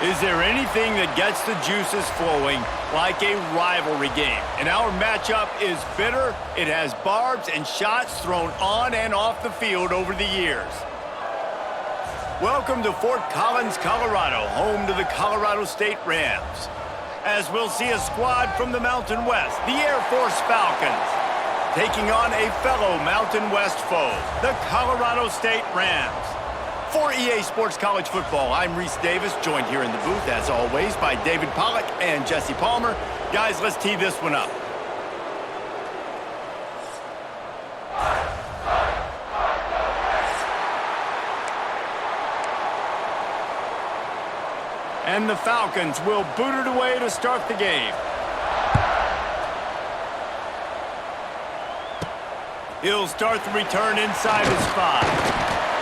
Is there anything that gets the juices flowing like a rivalry game? And our matchup is bitter. It has barbs and shots thrown on and off the field over the years. Welcome to Fort Collins, Colorado, home to the Colorado State Rams. As we'll see a squad from the Mountain West, the Air Force Falcons, taking on a fellow Mountain West foe, the Colorado State Rams. For EA Sports College Football, I'm Reese Davis, joined here in the booth, as always, by David Pollack and Jesse Palmer. Guys, let's tee this one up. And the Falcons will boot it away to start the game. He'll start the return inside his 5.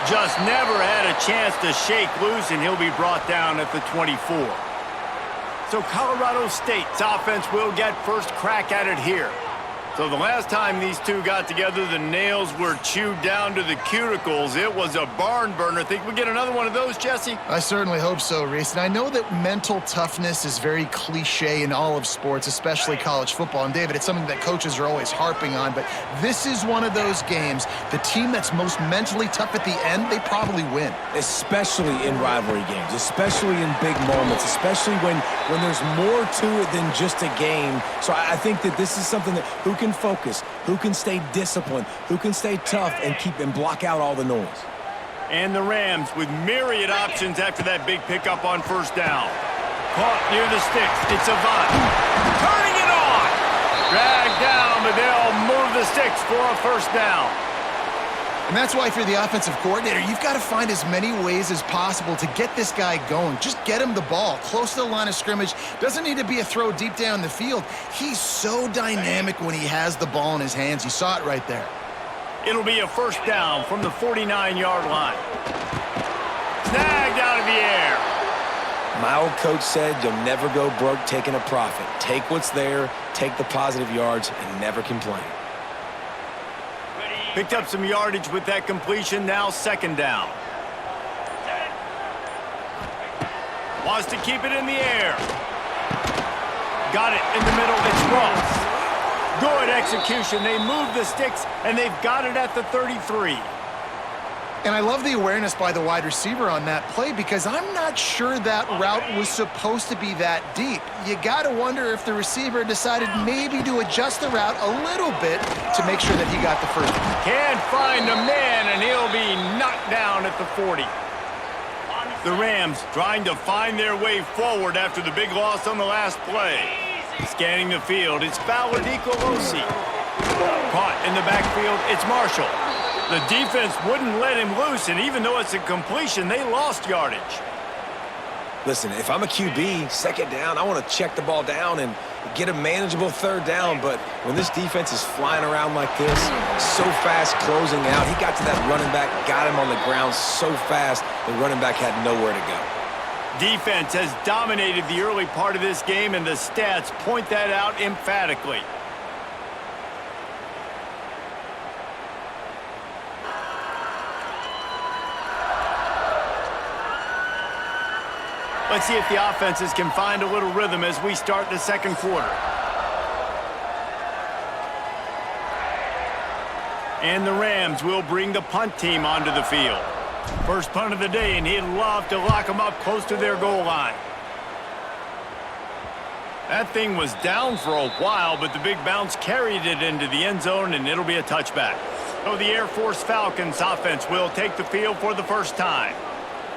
Just never had a chance to shake loose, and he'll be brought down at the 24. So Colorado State's offense will get first crack at it here. So the last time these two got together, the nails were chewed down to the cuticles. It was a barn burner. Think we get another one of those, Jesse? I certainly hope so, Reese. And I know that mental toughness is very cliche in all of sports, especially college football. And David, it's something that coaches are always harping on. But this is one of those games. The team that's most mentally tough at the end, they probably win. Especially in rivalry games, especially in big moments, especially when there's more to it than just a game. So I think that this is something that who can focus, who can stay disciplined, who can stay tough and block out all the noise. And the Rams with myriad options after that big pickup on first down. Caught near the sticks. It's Avant. Turning it on. Dragged down, but they'll move the sticks for a first down. And that's why, if you're the offensive coordinator, you've got to find as many ways as possible to get this guy going. Just get him the ball close to the line of scrimmage. Doesn't need to be a throw deep down the field. He's so dynamic when he has the ball in his hands. You saw it right there. It'll be a first down from the 49-yard line. Snagged out of the air. My old coach said you'll never go broke taking a profit. Take what's there, take the positive yards, and never complain. Picked up some yardage with that completion, now second down. Wants to keep it in the air. Got it in the middle, it's Ross. Good execution, they move the sticks, and they've got it at the 33. And I love the awareness by the wide receiver on that play, because I'm not sure that route was supposed to be that deep. You got to wonder if the receiver decided maybe to adjust the route a little bit to make sure that he got the first one. Can't find a man, and he'll be knocked down at the 40. The Rams trying to find their way forward after the big loss on the last play. Scanning the field, it's Fowler Nicolosi. Caught in the backfield, it's Marshall. The defense wouldn't let him loose, and even though it's a completion, they lost yardage. Listen, if I'm a QB, second down, I want to check the ball down and get a manageable third down. But when this defense is flying around like this, so fast closing out, he got to that running back, got him on the ground so fast, the running back had nowhere to go. Defense has dominated the early part of this game, and the stats point that out emphatically. Let's see if the offenses can find a little rhythm as we start the second quarter. And the Rams will bring the punt team onto the field. First punt of the day, and he'd love to lock them up close to their goal line. That thing was down for a while, but the big bounce carried it into the end zone, and it'll be a touchback. So the Air Force Falcons offense will take the field for the first time.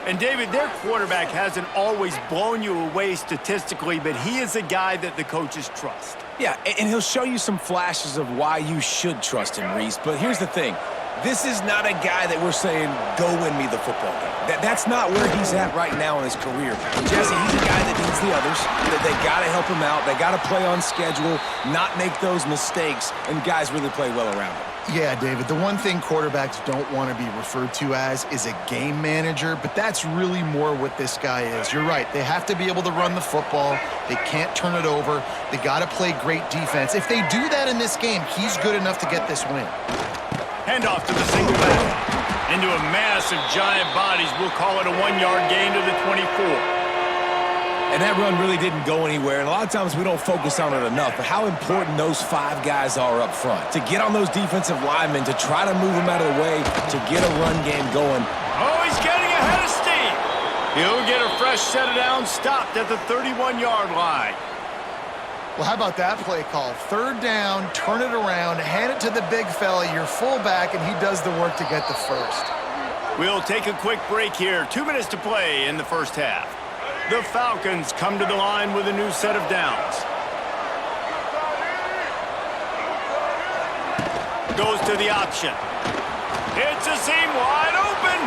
And, David, their quarterback hasn't always blown you away statistically, but he is a guy that the coaches trust. Yeah, and he'll show you some flashes of why you should trust him, Reese. But here's the thing. This is not a guy that we're saying, go win me the football game. That's not where he's at right now in his career. Jesse, he's a guy that needs the others. They got to help him out. They got to play on schedule, not make those mistakes, and guys really play well around him. Yeah, David, the one thing quarterbacks don't want to be referred to as is a game manager, but that's really more what this guy is. You're right. They have to be able to run the football. They can't turn it over. They got to play great defense. If they do that in this game, he's good enough to get this win. Handoff to the single back. Into a mass of giant bodies. We'll call it a 1-yard gain to the 24. And that run really didn't go anywhere, and a lot of times we don't focus on it enough, but how important those 5 guys are up front. To get on those defensive linemen, to try to move them out of the way, to get a run game going. Oh, he's getting ahead of steam. He'll get a fresh set of downs stopped at the 31-yard line. Well, how about that play call? 3rd down, turn it around, hand it to the big fella, your fullback, and he does the work to get the first. We'll take a quick break here. 2 minutes to play in the first half. The Falcons come to the line with a new set of downs. Goes to the option. Hits a seam wide open.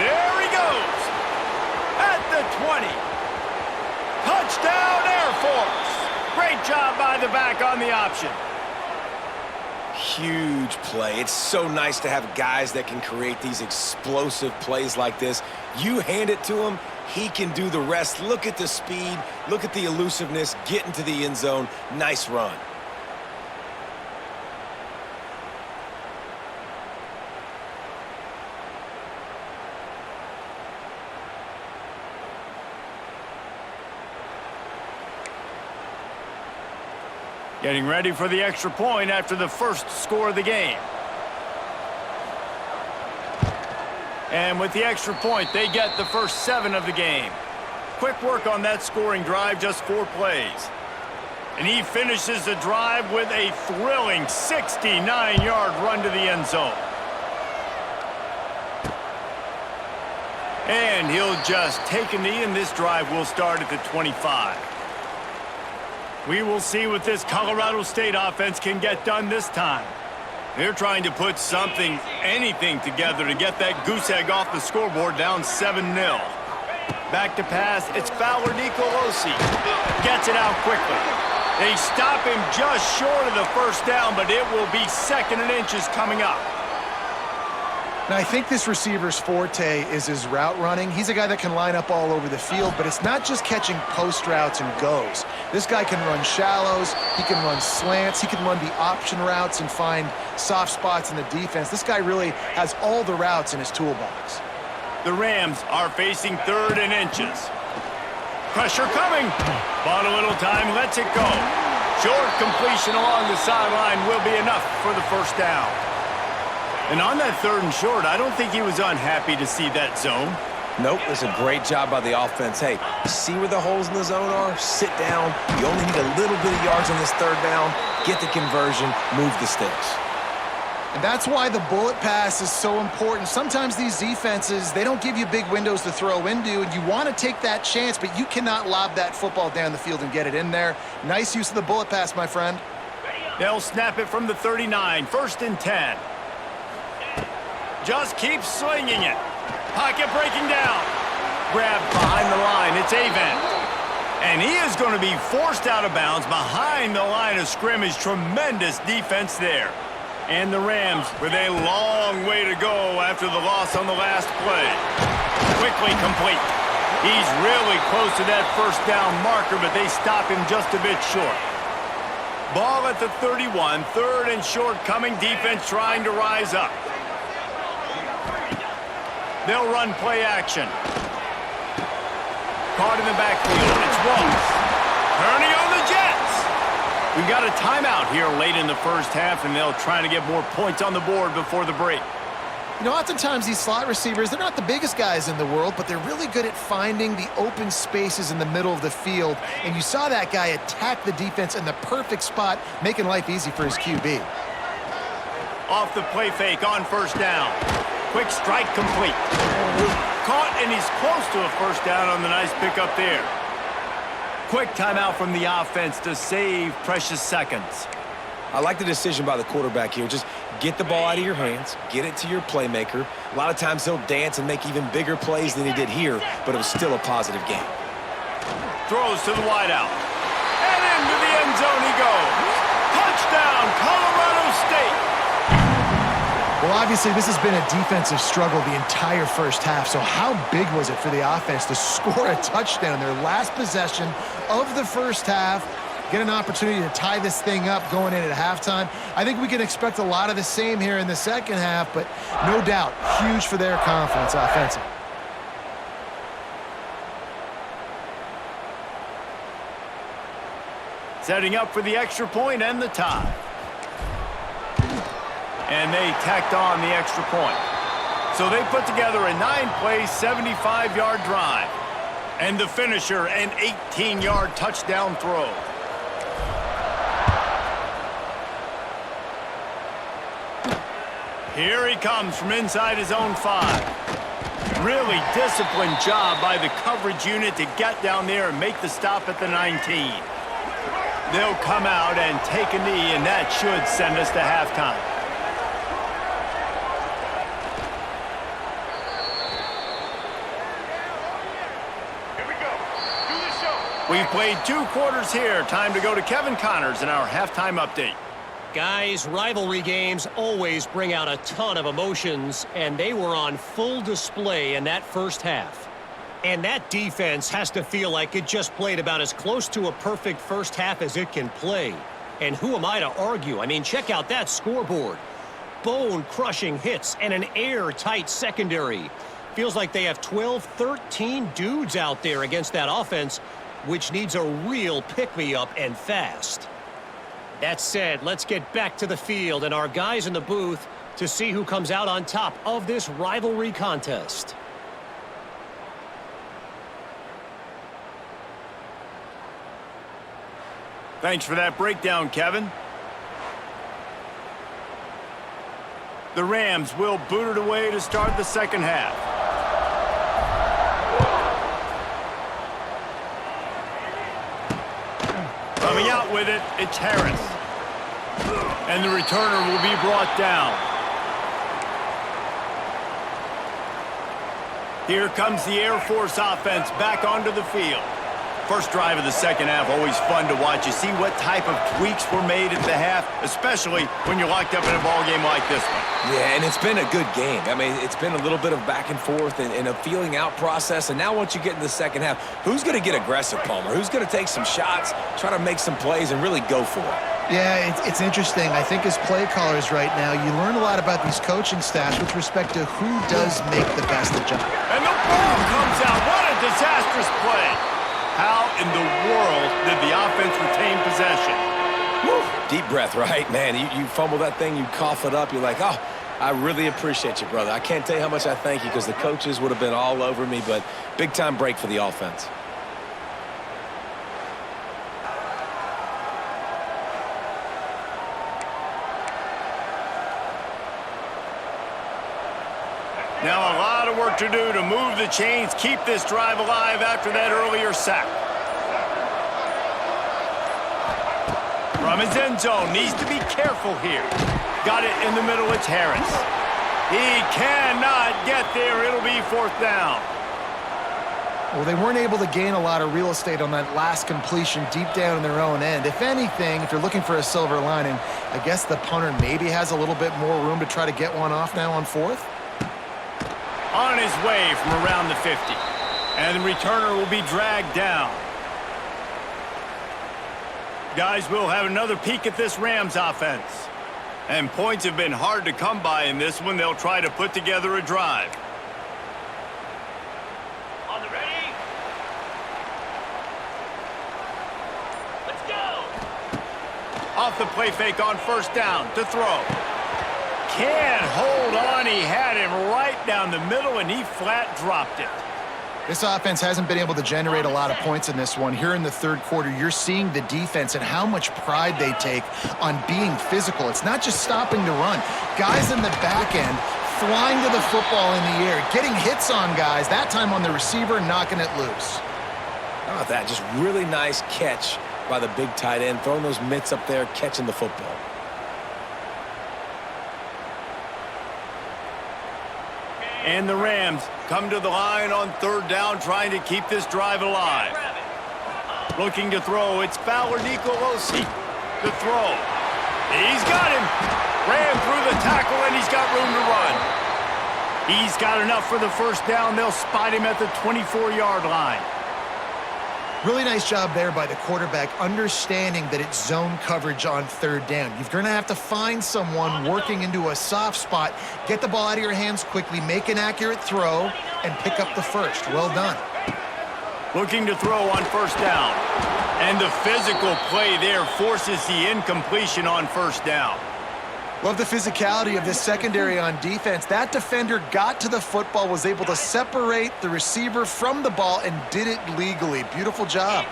There he goes. At the 20. Touchdown, Air Force. Great job by the back on the option. Huge play. It's so nice to have guys that can create these explosive plays like this. You hand it to him, he can do the rest. Look at the speed, look at the elusiveness, get into the end zone. Nice run. Getting ready for the extra point after the first score of the game. And with the extra point, they get the first 7 of the game. Quick work on that scoring drive, just 4 plays. And he finishes the drive with a thrilling 69-yard run to the end zone. And he'll just take a knee, and this drive will start at the 25. We will see what this Colorado State offense can get done this time. They're trying to put something, anything together to get that goose egg off the scoreboard down 7-0. Back to pass, it's Fowler Nicolosi. Gets it out quickly. They stop him just short of the first down, but it will be 2nd and inches coming up. Now, I think this receiver's forte is his route running. He's a guy that can line up all over the field, but it's not just catching post routes and goes. This guy can run shallows, he can run slants, he can run the option routes and find soft spots in the defense. This guy really has all the routes in his toolbox. The Rams are facing 3rd and inches. Pressure coming. Bought a little time, lets it go. Short completion along the sideline will be enough for the first down. And on that 3rd and short, I don't think he was unhappy to see that zone. Nope, it's a great job by the offense. Hey, see where the holes in the zone are? Sit down. You only need a little bit of yards on this 3rd down. Get the conversion, move the sticks. And that's why the bullet pass is so important. Sometimes these defenses, they don't give you big windows to throw into, and you want to take that chance, but you cannot lob that football down the field and get it in there. Nice use of the bullet pass, my friend. They'll snap it from the 39, 1st and 10. Just keep slinging it. Pocket breaking down. Grabbed behind the line. It's Avent. And he is going to be forced out of bounds behind the line of scrimmage. Tremendous defense there. And the Rams with a long way to go after the loss on the last play. Quickly complete. He's really close to that first down marker, but they stop him just a bit short. Ball at the 31. 3rd and short coming. Defense trying to rise up. They'll run play action. Caught in the backfield. It's Ross. Turning on the Jets. We've got a timeout here late in the first half, and they'll try to get more points on the board before the break. You know, oftentimes these slot receivers, they're not the biggest guys in the world, but they're really good at finding the open spaces in the middle of the field. And you saw that guy attack the defense in the perfect spot, making life easy for his QB. Off the play fake on first down. Quick strike complete. Caught, and he's close to a first down on the nice pickup there. Quick timeout from the offense to save precious seconds. I like the decision by the quarterback here. Just get the ball out of your hands, get it to your playmaker. A lot of times he'll dance and make even bigger plays than he did here, but it was still a positive game. Throws to the wideout. And into the end zone he goes. Touchdown, Colorado State. Well, obviously, this has been a defensive struggle the entire first half, so how big was it for the offense to score a touchdown, their last possession of the first half, get an opportunity to tie this thing up going in at halftime? I think we can expect a lot of the same here in the second half, but no doubt, huge for their confidence offensively. setting up for the extra point and the tie. And they tacked on the extra point. So they put together a 9-play, 75-yard drive. And the finisher, an 18-yard touchdown throw. Here he comes from inside his own 5. Really disciplined job by the coverage unit to get down there and make the stop at the 19. They'll come out and take a knee, and that should send us to halftime. Here we go. Do the show. We've played 2 quarters here. Time to go to Kevin Connors in our halftime update. Guys, rivalry games always bring out a ton of emotions, and they were on full display in that first half. And that defense has to feel like it just played about as close to a perfect first half as it can play. And who am I to argue? I mean, check out that scoreboard. Bone-crushing hits and an airtight secondary. Feels like they have 12, 13 dudes out there against that offense, which needs a real pick-me-up and fast. That said, let's get back to the field and our guys in the booth to see who comes out on top of this rivalry contest. Thanks for that breakdown, Kevin. The Rams will boot it away to start the second half. Coming out with it, it's Harris. And the returner will be brought down. Here comes the Air Force offense back onto the field. First drive of the second half, always fun to watch. You see what type of tweaks were made at the half, especially when you're locked up in a ball game like this one. Yeah, and it's been a good game. I mean, it's been a little bit of back and forth and a feeling out process. And now once you get in the second half, who's going to get aggressive, Palmer? Who's going to take some shots, try to make some plays, and really go for it? Yeah, it's interesting. I think as play callers right now, you learn a lot about these coaching staffs with respect to who does make the best adjustment. And the ball comes out. What a disastrous play. How in the world did the offense retain possession? Woo. Deep breath, right? Man, you fumble that thing, you cough it up, you're like, oh, I really appreciate you, brother. I can't tell you how much I thank you because the coaches would have been all over me, but big-time break for the offense. Now a lot of work to do to move the chains, keep this drive alive after that earlier sack. From his end zone, needs to be careful here. Got it in the middle, it's Harris. He cannot get there, it'll be 4th down. Well, they weren't able to gain a lot of real estate on that last completion deep down in their own end. If anything, if you're looking for a silver lining, I guess the punter maybe has a little bit more room to try to get one off now on 4th. On his way from around the 50. And the returner will be dragged down. Guys, we'll have another peek at this Rams offense. And points have been hard to come by in this one. They'll try to put together a drive. On the ready? Let's go! Off the play fake on 1st down to throw. Can't hold on. He had him right down the middle, and he flat dropped it. This offense hasn't been able to generate a lot of points in this one. Here in the 3rd quarter, you're seeing the defense and how much pride they take on being physical. It's not just stopping to run. Guys in the back end flying to the football in the air, getting hits on guys, that time on the receiver, knocking it loose. How about that? Just really nice catch by the big tight end, throwing those mitts up there, catching the football. And the Rams come to the line on 3rd down, trying to keep this drive alive. Looking to throw, it's Fowler Nicolosi. The throw. He's got him. Ran through the tackle, and he's got room to run. He's got enough for the 1st down. They'll spot him at the 24-yard line. Really nice job there by the quarterback, understanding that it's zone coverage on 3rd down. You're going to have to find someone working into a soft spot, get the ball out of your hands quickly, make an accurate throw, and pick up the 1st. Well done. Looking to throw on 1st down. And the physical play there forces the incompletion on first down. Love the physicality of this secondary on defense. That defender got to the football, was able to separate the receiver from the ball, and did it legally. Beautiful job.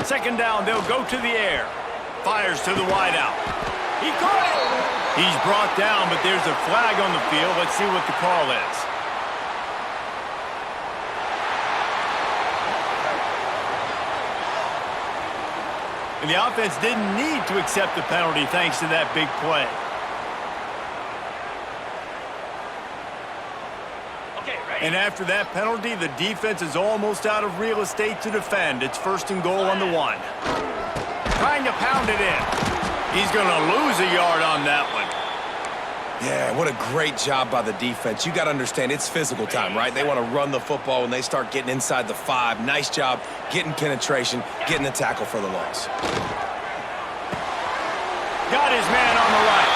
Second down, they'll go to the air. Fires to the wideout. He caught it! He's brought down, but there's a flag on the field. Let's see what the call is. And the offense didn't need to accept the penalty thanks to that big play. And after that penalty, the defense is almost out of real estate to defend. It's first and goal on the 1. Trying to pound it in. He's going to lose a yard on that one. Yeah, what a great job by the defense. You got to understand, it's physical time, right? They want to run the football when they start getting inside the 5. Nice job getting penetration, getting the tackle for the loss. Got his man on the right.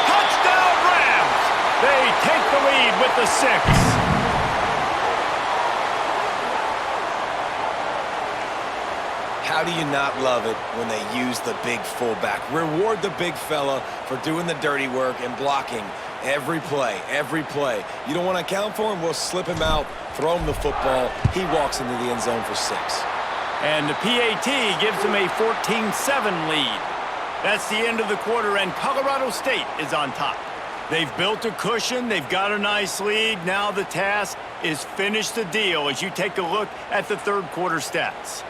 Touchdown Rams! They take the lead with the 6. How do you not love it when they use the big fullback? Reward the big fella for doing the dirty work and blocking every play, every play. You don't want to account for him? We'll slip him out, throw him the football. He walks into the end zone for 6. And the PAT gives them a 14-7 lead. That's the end of the quarter, and Colorado State is on top. They've built a cushion. They've got a nice lead. Now the task is finish the deal as you take a look at the third quarter stats.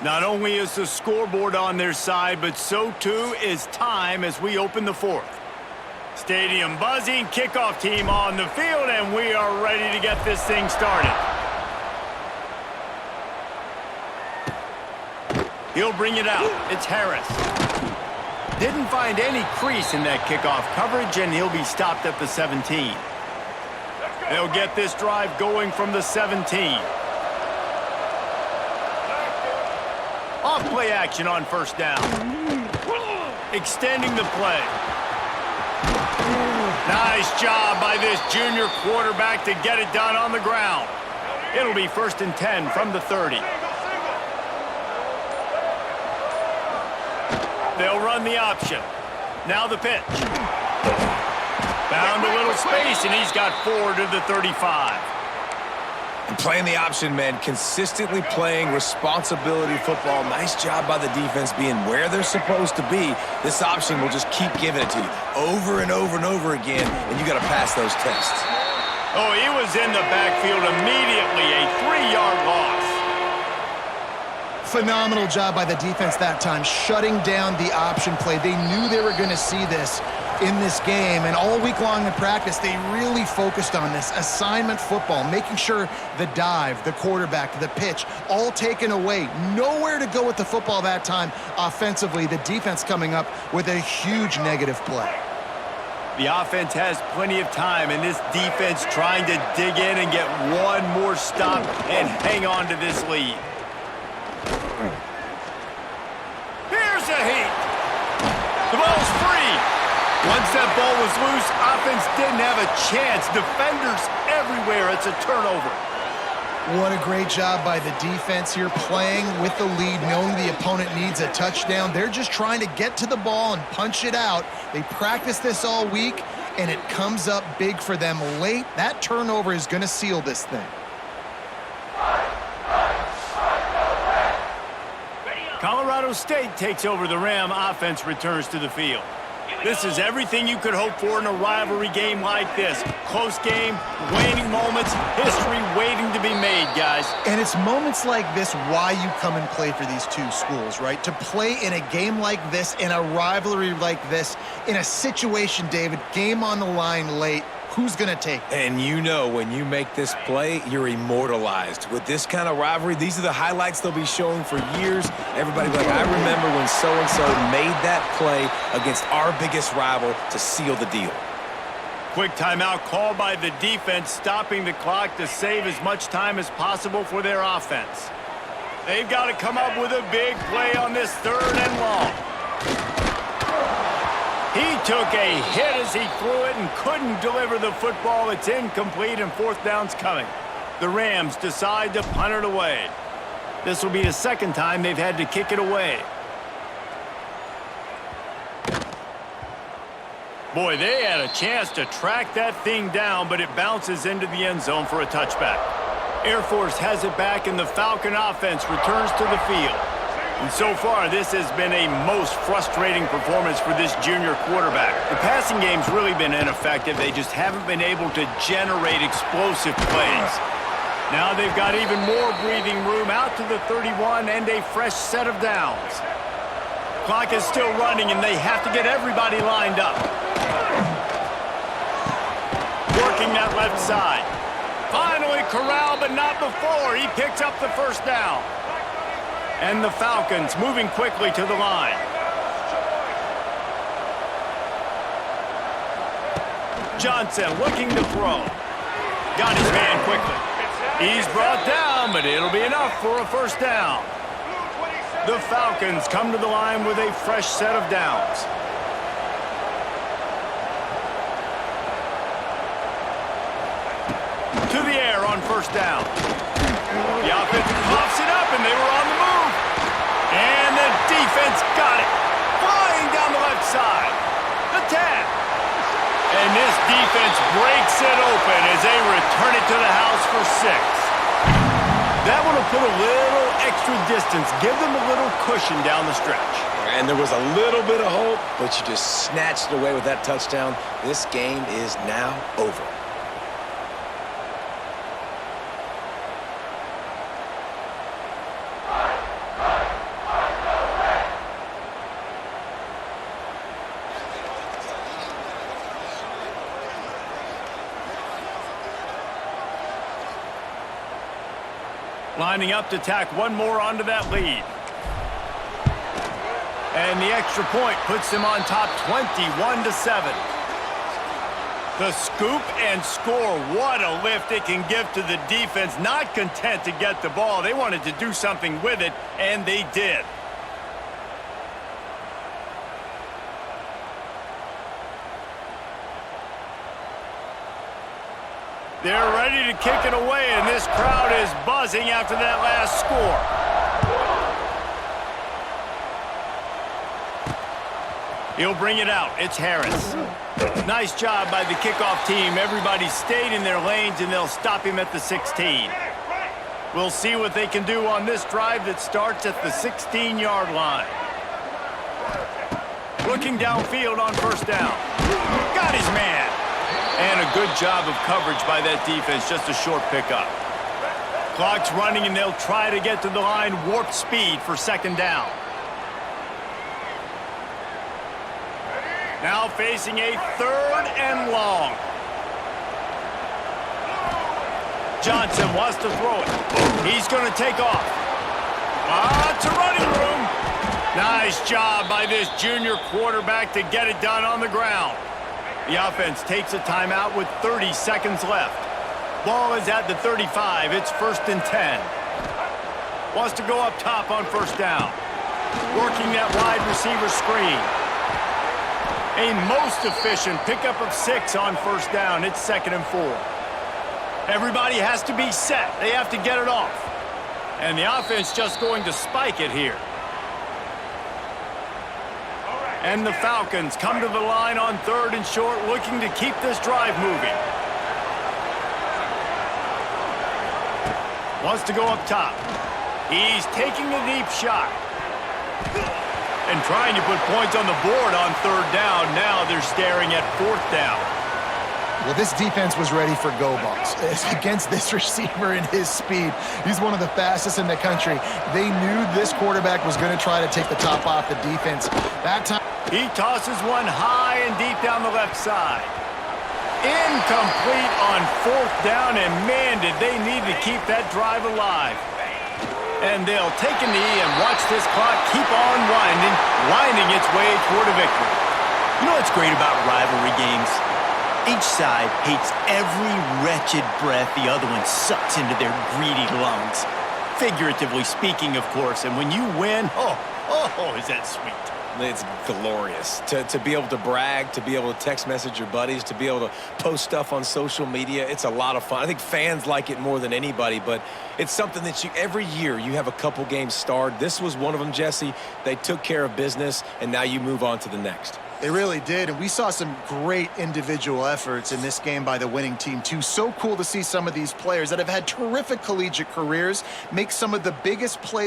Not only is the scoreboard on their side, but so too is time as we open the 4th. Stadium buzzing, kickoff team on the field, and we are ready to get this thing started. He'll bring it out. It's Harris. Didn't find any crease in that kickoff coverage, and he'll be stopped at the 17. They'll get this drive going from the 17. Off play action on first down. Extending the play. Nice job by this junior quarterback to get it done on the ground. It'll be 1st and 10 from the 30. They'll run the option. Now the pitch. Found a little space, and he's got 4 to the 35. And playing the option, man, consistently playing responsibility football. Nice job by the defense being where they're supposed to be. This option will just keep giving it to you over and over and over again, and you got to pass those tests. Oh, he was in the backfield immediately, a 3-yard loss. Phenomenal job by the defense that time, shutting down the option play. They knew they were going to see this in this game, and all week long in practice, they really focused on this assignment football, making sure the dive, the quarterback, the pitch, all taken away. Nowhere to go with the football that time offensively. The defense coming up with a huge negative play. The offense has plenty of time, and this defense trying to dig in and get one more stop and hang on to this lead. Here's a heat. The ball's free. Once that ball was loose, offense didn't have a chance. Defenders everywhere. It's a turnover. What a great job by the defense here, playing with the lead, knowing the opponent needs a touchdown. They're just trying to get to the ball and punch it out. They practice this all week, and it comes up big for them late. That turnover is going to seal this thing. Colorado State takes over the Ram. Offense returns to the field. This is everything you could hope for in a rivalry game like this. Close game, waning moments, history waiting to be made, guys. And it's moments like this why you come and play for these two schools, right? To play in a game like this, in a rivalry like this, in a situation, David, game on the line late, who's going to take it? And you know when you make this play, you're immortalized. With this kind of rivalry, these are the highlights they'll be showing for years. Everybody will be like, I remember when so-and-so made that play against our biggest rival to seal the deal. Quick timeout called by the defense, stopping the clock to save as much time as possible for their offense. They've got to come up with a big play on this 3rd and long. He took a hit as he threw it and couldn't deliver the football. It's incomplete and fourth down's coming. The Rams decide to punt it away. This will be the second time they've had to kick it away. Boy, they had a chance to track that thing down, but it bounces into the end zone for a touchback. Air Force has it back, and the Falcon offense returns to the field. And so far, this has been a most frustrating performance for this junior quarterback. The passing game's really been ineffective. They just haven't been able to generate explosive plays. Now they've got even more breathing room out to the 31 and a fresh set of downs. Clock is still running, and they have to get everybody lined up. Working that left side. Finally corralled, but not before. He picks up the first down. And the Falcons moving quickly to the line. Johnson looking to throw. Got his man quickly. He's brought down, but it'll be enough for a first down. The Falcons come to the line with a fresh set of downs. To the air on first down. The offense pops it up, and they were on the move. And the defense got it. Flying down the left side. The tap. And this defense breaks it open as they return it to the house for 6. That one will put a little extra distance, give them a little cushion down the stretch. And there was a little bit of hope, but you just snatched it away with that touchdown. This game is now over. Lining up to tack one more onto that lead. And the extra point puts them on top 21-7. The scoop and score. What a lift it can give to the defense. Not content to get the ball. They wanted to do something with it, and they did. They're ready to kick it away, and this crowd is buzzing after that last score. He'll bring it out. It's Harris. Nice job by the kickoff team. Everybody stayed in their lanes, and they'll stop him at the 16. We'll see what they can do on this drive that starts at the 16-yard line. Looking downfield on first down. Got his man. And a good job of coverage by that defense, just a short pickup. Clock's running, and they'll try to get to the line warp speed for second down. Now facing a third and long. Johnson wants to throw it. He's going to take off. Lots of running room. Nice job by this junior quarterback to get it done on the ground. The offense takes a timeout with 30 seconds left. Ball is at the 35. It's 1st and 10. Wants to go up top on first down. Working that wide receiver screen. A most efficient pickup of 6 on first down. It's 2nd and 4. Everybody has to be set. They have to get it off. And the offense just going to spike it here. And the Falcons come to the line on 3rd and short, looking to keep this drive moving. Wants to go up top. He's taking a deep shot. And trying to put points on the board on 3rd down. Now they're staring at 4th down. Well, this defense was ready for go balls. Against this receiver and his speed, he's one of the fastest in the country. They knew this quarterback was going to try to take the top off the defense. That time, he tosses one high and deep down the left side. Incomplete on 4th down, and man, did they need to keep that drive alive. And they'll take a knee and watch this clock keep on winding its way toward a victory. You know what's great about rivalry games? Each side hates every wretched breath the other one sucks into their greedy lungs. Figuratively speaking, of course, and when you win, oh, is that sweet. It's glorious to be able to brag, to be able to text message your buddies, to be able to post stuff on social media. It's a lot of fun. I think fans like it more than anybody, but it's something that every year you have a couple games starred. This was one of them, Jesse. They took care of business, and now you move on to the next. They really did, and we saw some great individual efforts in this game by the winning team, too. So cool to see some of these players that have had terrific collegiate careers make some of the biggest plays